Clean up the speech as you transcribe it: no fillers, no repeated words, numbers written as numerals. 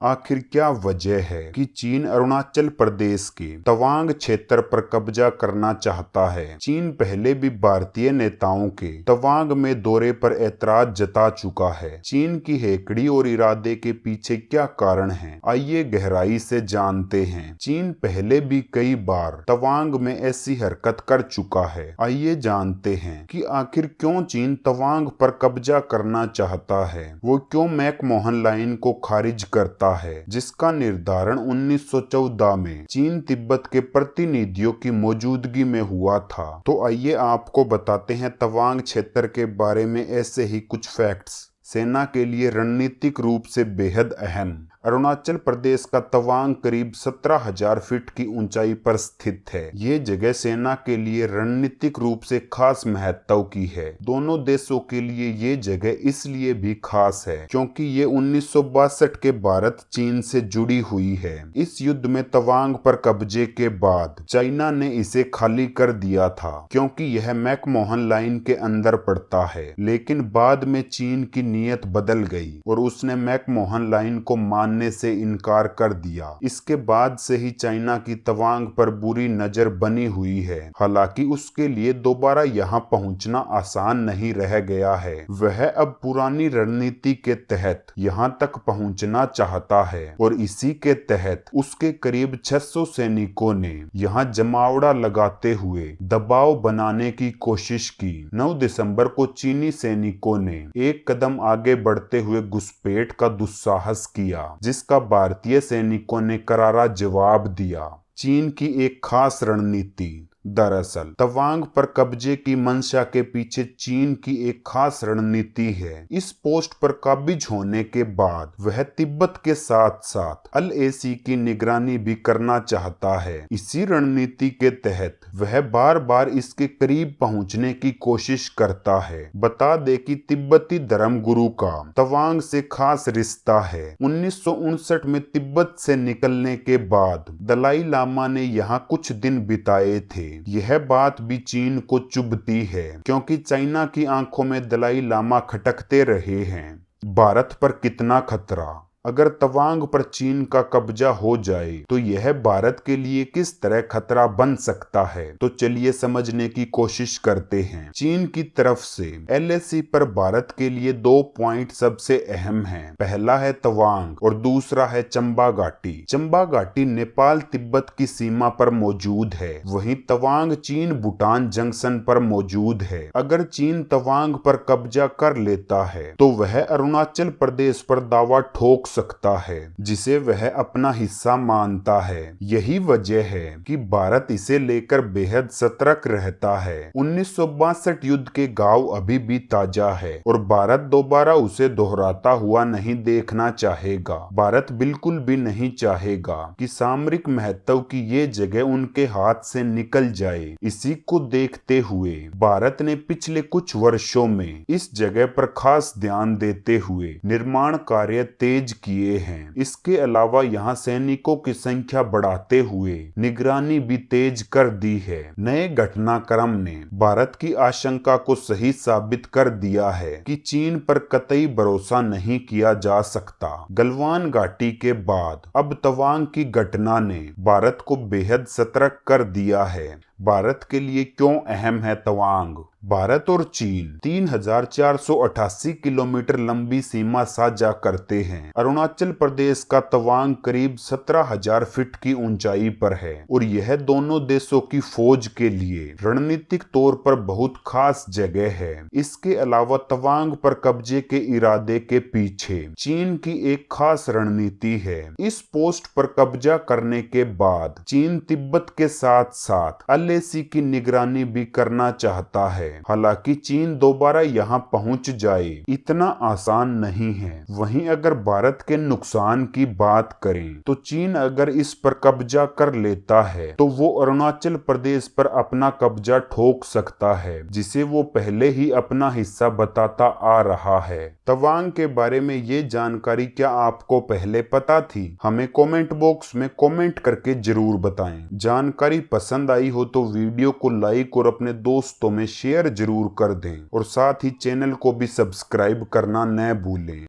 आखिर क्या वजह है कि चीन अरुणाचल प्रदेश के तवांग क्षेत्र पर कब्जा करना चाहता है। चीन पहले भी भारतीय नेताओं के तवांग में दौरे पर ऐतराज जता चुका है। चीन की हेकड़ी और इरादे के पीछे क्या कारण है, आइए गहराई से जानते हैं। चीन पहले भी कई बार तवांग में ऐसी हरकत कर चुका है। आइए जानते हैं कि आखिर क्यों चीन तवांग पर कब्जा करना चाहता है। वो क्यों मैकमोहन लाइन को खारिज करता है, जिसका निर्धारण 1914 में चीन तिब्बत के प्रतिनिधियों की मौजूदगी में हुआ था। तो आइए आपको बताते हैं तवांग क्षेत्र के बारे में ऐसे ही कुछ फैक्ट्स। सेना के लिए रणनीतिक रूप से बेहद अहम। अरुणाचल प्रदेश का तवांग करीब 17,000 फीट की ऊंचाई पर स्थित है। ये जगह सेना के लिए रणनीतिक रूप से खास महत्व की है। दोनों देशों के लिए ये जगह इसलिए भी खास है क्योंकि ये 1962 के भारत चीन से जुड़ी हुई है। इस युद्ध में तवांग पर कब्जे के बाद चाइना ने इसे खाली कर दिया था क्योंकि यह मैकमोहन लाइन के अंदर पड़ता है। लेकिन बाद में चीन की नीयत बदल गई और उसने मैकमोहन लाइन को मानने से इनकार कर दिया। इसके बाद से ही चाइना की तवांग पर बुरी नजर बनी हुई है। हालांकि उसके लिए दोबारा यहाँ पहुंचना आसान नहीं रह गया है। वह अब पुरानी रणनीति के तहत यहाँ तक पहुंचना चाहता है और इसी के तहत उसके करीब 600 सैनिकों ने यहाँ जमावड़ा लगाते हुए दबाव बनाने की कोशिश की। 9 दिसंबर को चीनी सैनिकों ने एक कदम आगे बढ़ते हुए घुसपैठ का दुस्साहस किया, जिसका भारतीय सैनिकों ने करारा जवाब दिया। चीन की एक खास रणनीति। दरअसल तवांग पर कब्जे की मंशा के पीछे चीन की एक खास रणनीति है। इस पोस्ट पर काबिज होने के बाद वह तिब्बत के साथ साथ LAC की निगरानी भी करना चाहता है। इसी रणनीति के तहत वह बार बार इसके करीब पहुंचने की कोशिश करता है। बता दे कि तिब्बती धर्मगुरु का तवांग से खास रिश्ता है। 1959 में तिब्बत से निकलने के बाद दलाई लामा ने यहाँ कुछ दिन बिताए थे। यह बात भी चीन को चुभती है क्योंकि चाइना की आंखों में दलाई लामा खटकते रहे हैं। भारत पर कितना खतरा। अगर तवांग पर चीन का कब्जा हो जाए तो यह भारत के लिए किस तरह खतरा बन सकता है, तो चलिए समझने की कोशिश करते हैं। चीन की तरफ से LAC पर भारत के लिए 2 पॉइंट सबसे अहम हैं। पहला है तवांग और दूसरा है चंबा घाटी। चंबा घाटी नेपाल तिब्बत की सीमा पर मौजूद है, वहीं तवांग चीन भूटान जंक्शन पर मौजूद है। अगर चीन तवांग पर कब्जा कर लेता है तो वह अरुणाचल प्रदेश पर दावा ठोक सकता है, जिसे वह अपना हिस्सा मानता है। यही वजह है कि भारत इसे लेकर बेहद सतर्क रहता है। 1962 युद्ध के घाव अभी भी ताजा है और भारत दोबारा उसे दोहराता हुआ नहीं देखना चाहेगा। भारत बिल्कुल भी नहीं चाहेगा कि सामरिक महत्व की ये जगह उनके हाथ से निकल जाए। इसी को देखते हुए भारत ने पिछले कुछ वर्षों में इस जगह पर खास ध्यान देते हुए निर्माण कार्य तेज किए हैं। इसके अलावा यहाँ सैनिकों की संख्या बढ़ाते हुए निगरानी भी तेज कर दी है। नए घटनाक्रम ने भारत की आशंका को सही साबित कर दिया है कि चीन पर कतई भरोसा नहीं किया जा सकता। गलवान घाटी के बाद अब तवांग की घटना ने भारत को बेहद सतर्क कर दिया है। भारत के लिए क्यों अहम है तवांग। भारत और चीन 3,488 किलोमीटर लंबी सीमा साझा करते हैं। अरुणाचल प्रदेश का तवांग करीब 17,000 फीट की ऊंचाई पर है और यह दोनों देशों की फौज के लिए रणनीतिक तौर पर बहुत खास जगह है। इसके अलावा तवांग पर कब्जे के इरादे के पीछे चीन की एक खास रणनीति है। इस पोस्ट पर कब्जा करने के बाद चीन तिब्बत के साथ साथ LAC की निगरानी भी करना चाहता है। हालांकि चीन दोबारा यहाँ पहुंच जाए इतना आसान नहीं है। वहीं अगर भारत के नुकसान की बात करें तो चीन अगर इस पर कब्जा कर लेता है तो वो अरुणाचल प्रदेश पर अपना कब्जा ठोक सकता है, जिसे वो पहले ही अपना हिस्सा बताता आ रहा है। तवांग के बारे में ये जानकारी क्या आपको पहले पता थी? हमें कमेंट बॉक्स में कमेंट करके जरूर बताएं। जानकारी पसंद आई हो तो वीडियो को लाइक और अपने दोस्तों में शेयर जरूर कर दें और साथ ही चैनल को भी सब्सक्राइब करना न भूलें।